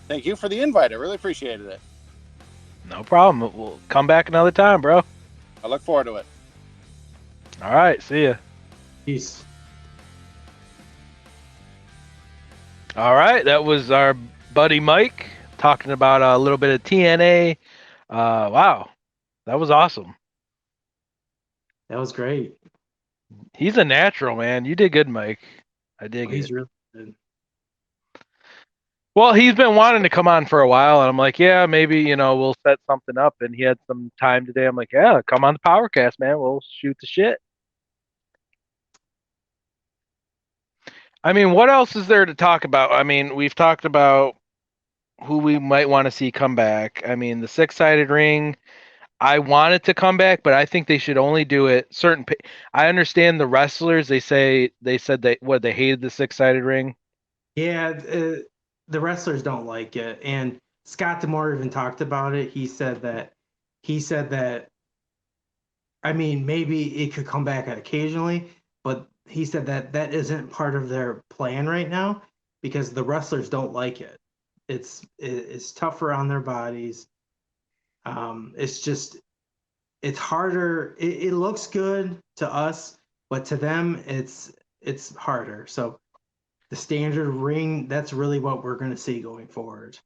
Speaker 5: Thank you for the invite. I really appreciated it.
Speaker 3: No problem. We'll come back another time, bro.
Speaker 5: I look forward to it.
Speaker 3: All right. See ya.
Speaker 4: Peace.
Speaker 3: All right. That was our buddy Mike talking about a little bit of TNA. Wow. That was awesome.
Speaker 4: That was great.
Speaker 3: He's a natural, man. You did good, Mike. I dig
Speaker 4: He's
Speaker 3: it.
Speaker 4: really good.
Speaker 3: Well, he's been wanting to come on for a while, and I'm like, yeah, maybe, we'll set something up. And he had some time today. I'm like, yeah, come on the PowerKast, man. We'll shoot the shit. I mean, what else is there to talk about? I mean, we've talked about who we might want to see come back. I mean, the six-sided ring, I want it to come back, but I think they should only do it certain. I understand the wrestlers. They said they hated the six-sided ring.
Speaker 4: Yeah, the wrestlers don't like it, and Scott D'Amore even talked about it. He said that. I mean, maybe it could come back occasionally, but he said that that isn't part of their plan right now because the wrestlers don't like it. It's tougher on their bodies. It's harder. It looks good to us, but to them, it's harder. So the standard ring, that's really what we're going to see going forward.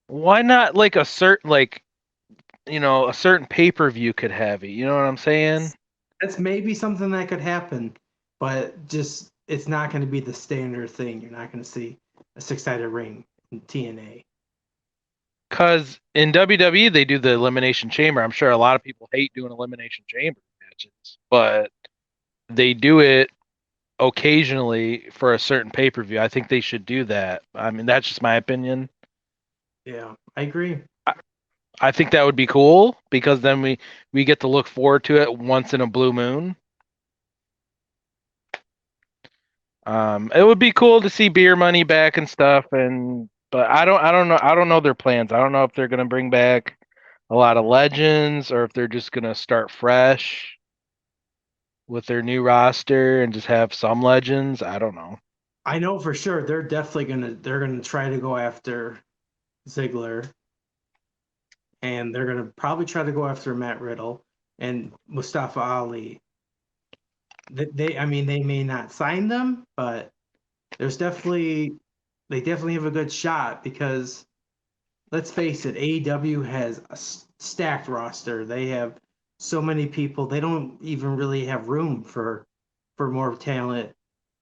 Speaker 3: Why not like a certain a certain pay-per-view could have it? You know what I'm saying?
Speaker 4: That's maybe something that could happen, but just it's not going to be the standard thing. You're not going to see a six-sided ring in TNA.
Speaker 3: Because in WWE they do the elimination chamber. I'm sure a lot of people hate doing elimination chamber matches, but they do it occasionally for a certain pay-per-view. I think they should do that. I mean, that's just my opinion.
Speaker 4: Yeah, I agree.
Speaker 3: I think that would be cool because then we get to look forward to it once in a blue moon. It would be cool to see beer money back and stuff, but I don't know their plans. I don't know if they're gonna bring back a lot of legends or if they're just gonna start fresh with their new roster and just have some legends. I don't know.
Speaker 4: I know for sure they're gonna try to go after Ziggler, and they're gonna probably try to go after Matt Riddle and Mustafa Ali. I mean, they may not sign them, but they definitely have a good shot because let's face it, AEW has a stacked roster. They have so many people. They don't even really have room for more talent.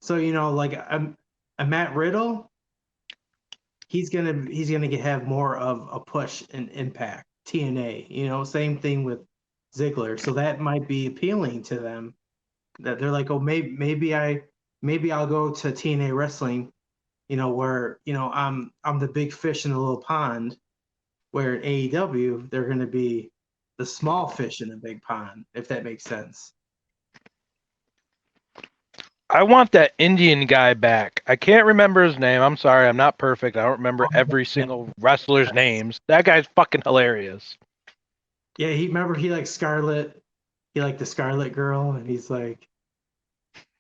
Speaker 4: So like a Matt Riddle, he's gonna have more of a push and impact. TNA, same thing with Ziggler. So that might be appealing to them. That they're like, oh, maybe I'll go to TNA Wrestling, where I'm the big fish in the little pond, where at AEW they're going to be the small fish in the big pond, if that makes sense.
Speaker 3: I want that Indian guy back. I can't remember his name. I'm sorry, I'm not perfect. I don't remember every single wrestler's names. That guy's fucking hilarious.
Speaker 4: Yeah, he likes Scarlet. He liked the Scarlet Girl, and he's like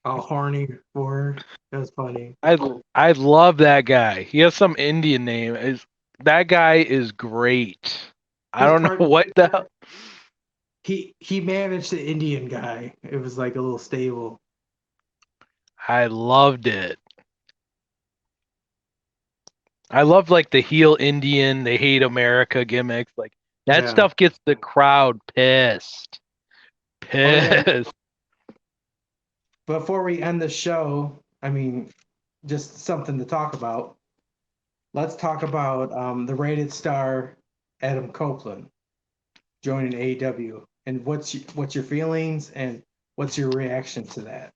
Speaker 4: all horny for her. That was funny.
Speaker 3: I love that guy. He has some Indian name. That guy is great. I don't know what the hell.
Speaker 4: He managed the Indian guy. It was like a little stable.
Speaker 3: I loved it. I love like the heel Indian, they hate America gimmicks. Like that stuff gets the crowd pissed. Pissed.
Speaker 4: Oh, yeah. Before we end the show, I mean, just something to talk about. Let's talk about the rated star Adam Copeland joining AEW. and what's your feelings and what's your reaction to that?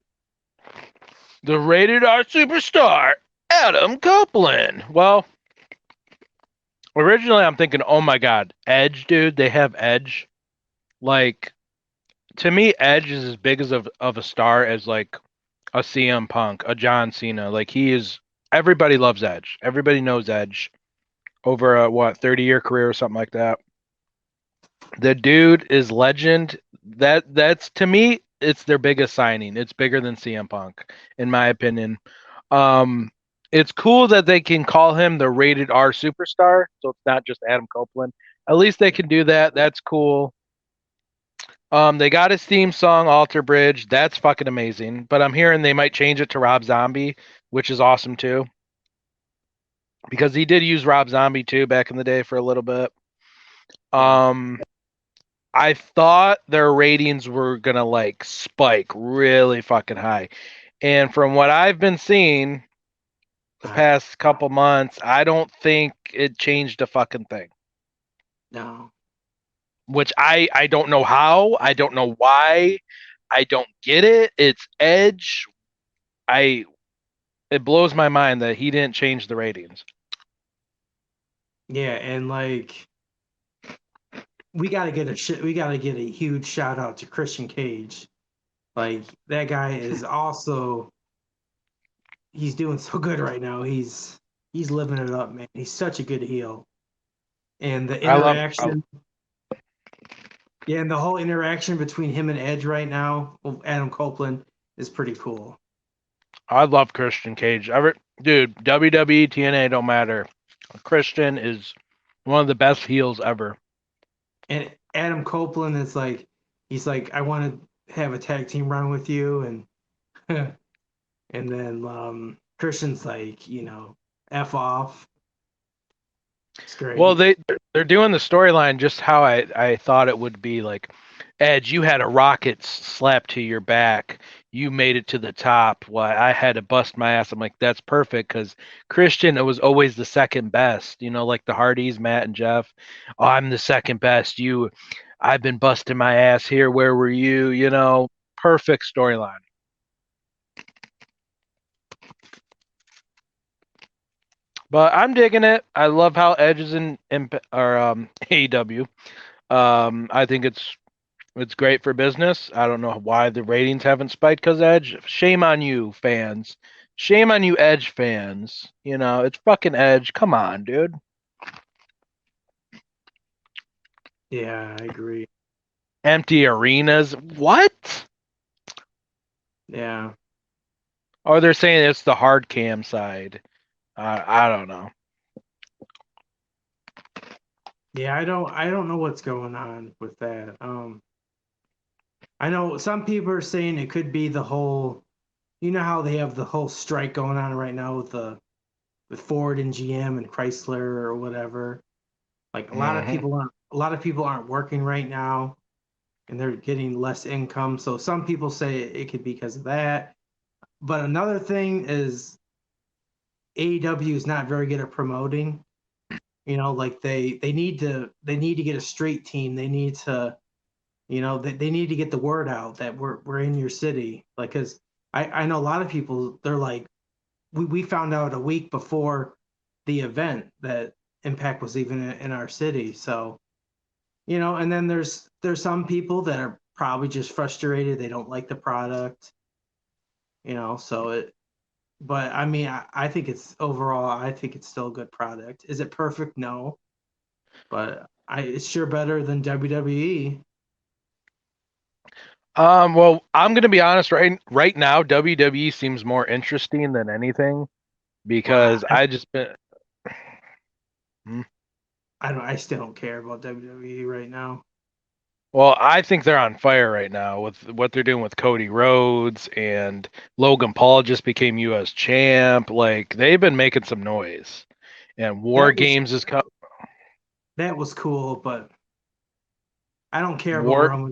Speaker 3: The rated R superstar, Adam Copeland. Well, originally I'm thinking, oh my God, Edge, dude. They have Edge. Like, to me, Edge is as big as of a star as like a CM Punk, a John Cena. Like, he is. Everybody loves Edge. Everybody knows Edge over a 30-year career or something like that. The dude is legend. That's to me, it's their biggest signing. It's bigger than CM Punk, in my opinion. Um, it's cool that they can call him the rated R superstar, so it's not just Adam Copeland. At least they can do that. That's cool. They got his theme song, Alter Bridge. That's fucking amazing. But I'm hearing they might change it to Rob Zombie, which is awesome too. Because he did use Rob Zombie too back in the day for a little bit. I thought their ratings were gonna like spike really fucking high. And from what I've been seeing the past couple months, I don't think it changed a fucking thing.
Speaker 4: No.
Speaker 3: Which I don't know how. I don't know why. I don't get it. It's Edge. It blows my mind that he didn't change the ratings.
Speaker 4: Yeah, and like we gotta get a huge shout out to Christian Cage. Like that guy is also he's doing so good right now. He's living it up, man. He's such a good heel. And the interaction and the whole interaction between him and Edge right now, Adam Copeland, is pretty cool.
Speaker 3: I love Christian Cage. Dude, WWE TNA don't matter. Christian is one of the best heels ever.
Speaker 4: And Adam Copeland is like, he's like, I want to have a tag team run with you, and and then Christian's like, F off. It's great.
Speaker 3: Well, they're doing the storyline just how I thought it would be. Like, Edge, you had a rocket slapped to your back. You made it to the top. Why I had to bust my ass. I'm like, that's perfect because Christian, it was always the second best. Like the Hardys, Matt and Jeff. Oh, I'm the second best. I've been busting my ass here. Where were you? Perfect storyline. But I'm digging it. I love how Edge is in AEW. I think it's great for business. I don't know why the ratings haven't spiked because Edge. Shame on you, fans. Shame on you, Edge fans. It's fucking Edge. Come on, dude.
Speaker 4: Yeah, I agree.
Speaker 3: Empty arenas. What?
Speaker 4: Yeah.
Speaker 3: Or they're saying it's the hard cam side. I don't know.
Speaker 4: Yeah, I don't know what's going on with that. I know some people are saying it could be the whole, how they have the whole strike going on right now with Ford and GM and Chrysler or whatever. Like a lot of people aren't working right now, and they're getting less income. So some people say it could be because of that. But another thing is AEW is not very good at promoting. Like they need to get a straight team. They need to, they need to get the word out that we're in your city. Like, cause I know a lot of people, they're like, we found out a week before the event that Impact was even in our city. So, and then there's some people that are probably just frustrated. They don't like the product, but I mean, I think I think it's still a good product. Is it perfect? No, but it's sure better than WWE.
Speaker 3: Well, I'm gonna be honest. Right now, WWE seems more interesting than anything because I just been.
Speaker 4: I still don't care about WWE right now.
Speaker 3: Well, I think they're on fire right now with what they're doing with Cody Rhodes and Logan Paul just became U.S. champ. Like they've been making some noise, and War Games is coming.
Speaker 4: That was cool, but I don't care about
Speaker 3: War.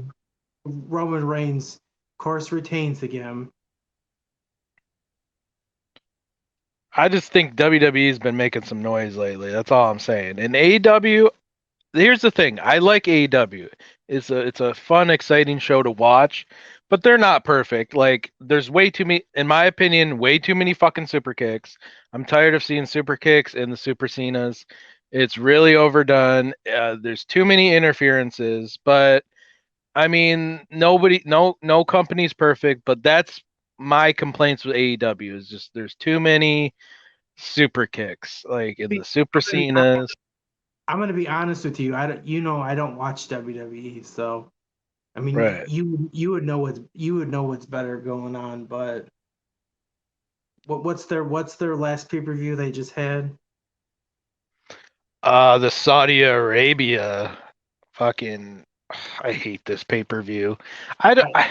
Speaker 4: Roman Reigns. Of course, retains again.
Speaker 3: I just think WWE's been making some noise lately. That's all I'm saying. And AEW, here's the thing. I like AEW. It's a fun, exciting show to watch, but they're not perfect. Like there's way too many, in my opinion, way too many fucking super kicks. I'm tired of seeing super kicks and the super Cenas. It's really overdone. There's too many interferences, but I mean, no company's perfect, but that's my complaints with AEW is just there's too many super kicks, like in the super Cenas.
Speaker 4: I'm gonna be honest with you. I don't watch WWE, so I mean,
Speaker 3: Right.
Speaker 4: you would know what's better going on. But what's their last pay-per-view they just had?
Speaker 3: The Saudi Arabia fucking I hate this pay-per-view. I don't
Speaker 4: I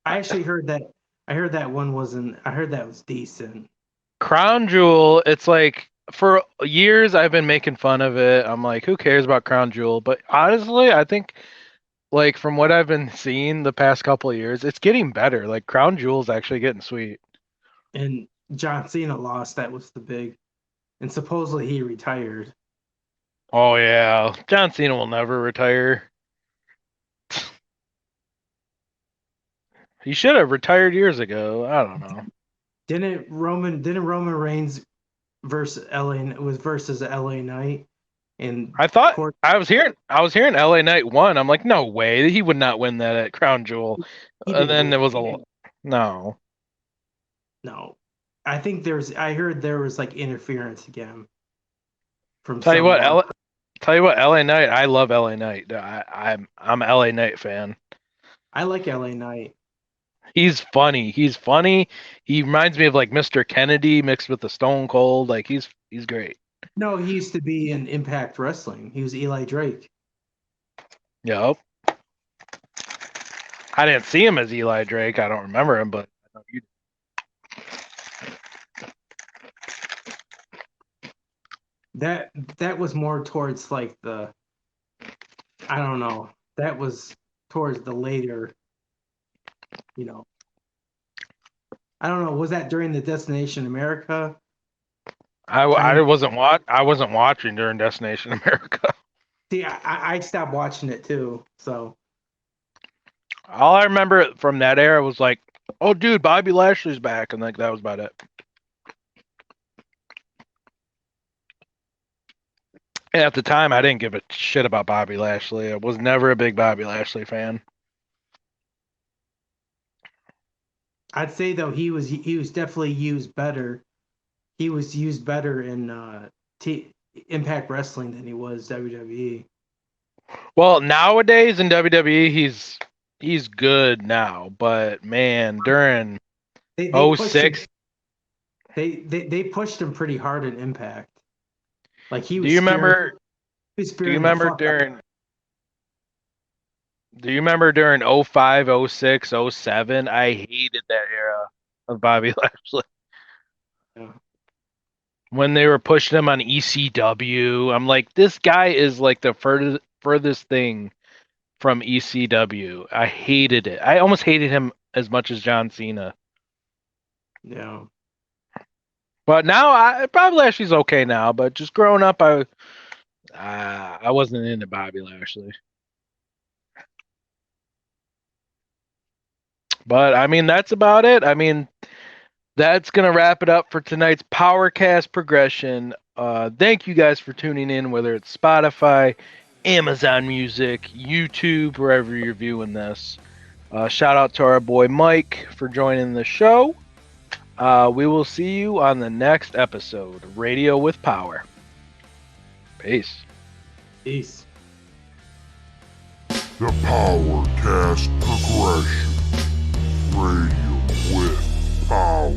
Speaker 4: actually heard that. I heard that one wasn't. I heard that was decent.
Speaker 3: Crown Jewel, it's like for years I've been making fun of it. I'm like, who cares about Crown Jewel? But honestly, I think like from what I've been seeing the past couple of years, it's getting better. Like Crown Jewel's actually getting sweet.
Speaker 4: And John Cena lost. That was the big. And supposedly he retired.
Speaker 3: Oh yeah. John Cena will never retire. He should have retired years ago. I don't know.
Speaker 4: Didn't Roman Reigns versus LA Knight? And
Speaker 3: I thought I was hearing LA Knight won. I'm like, no way. He would not win that at Crown Jewel.
Speaker 4: He
Speaker 3: And
Speaker 4: didn't
Speaker 3: then
Speaker 4: win.
Speaker 3: there was no.
Speaker 4: No, I heard there was like interference again from
Speaker 3: Tell you what,
Speaker 4: someone.
Speaker 3: LA Knight, I love LA Knight. I'm a LA Knight fan.
Speaker 4: I like LA Knight.
Speaker 3: He's funny. He reminds me of like Mr. Kennedy mixed with the Stone Cold. Like he's great.
Speaker 4: No, he used to be in Impact Wrestling. He was Eli Drake.
Speaker 3: Yep. I didn't see him as Eli Drake. I don't remember him, but I know you did.
Speaker 4: That was more towards like the, I don't know. That was towards the later, you know. I don't know. Was that during the Destination America?
Speaker 3: I wasn't watching during Destination America.
Speaker 4: See, I stopped watching it too. So
Speaker 3: All I remember from that era was like, oh, dude, Bobby Lashley's back, and like that was about it. And at the time, I didn't give a shit about Bobby Lashley. I was never a big Bobby Lashley fan.
Speaker 4: I'd say though he was definitely used better. He was used better in Impact Wrestling than he was WWE.
Speaker 3: Well, nowadays in WWE, he's good now, but man, during
Speaker 4: They
Speaker 3: 06,
Speaker 4: they pushed him pretty hard in Impact. Like he was.
Speaker 3: do you remember
Speaker 4: during?
Speaker 3: Do you remember during 05, 06, 07? I hated that era of Bobby Lashley.
Speaker 4: Yeah.
Speaker 3: When they were pushing him on ECW, I'm like, this guy is like the furthest thing from ECW. I hated it. I almost hated him as much as John Cena.
Speaker 4: Yeah.
Speaker 3: But now Bobby Lashley's okay now. But just growing up, I wasn't into Bobby Lashley. But I mean, that's about it. I mean, that's gonna wrap it up for tonight's PowerKast Progression. Thank you guys for tuning in, whether it's Spotify, Amazon Music, YouTube, wherever you're viewing this. Shout out to our boy Mike for joining the show. We will see you on the next episode, Radio with Power. Peace.
Speaker 4: Peace.
Speaker 2: The PowerKast Progression. Radio with Power.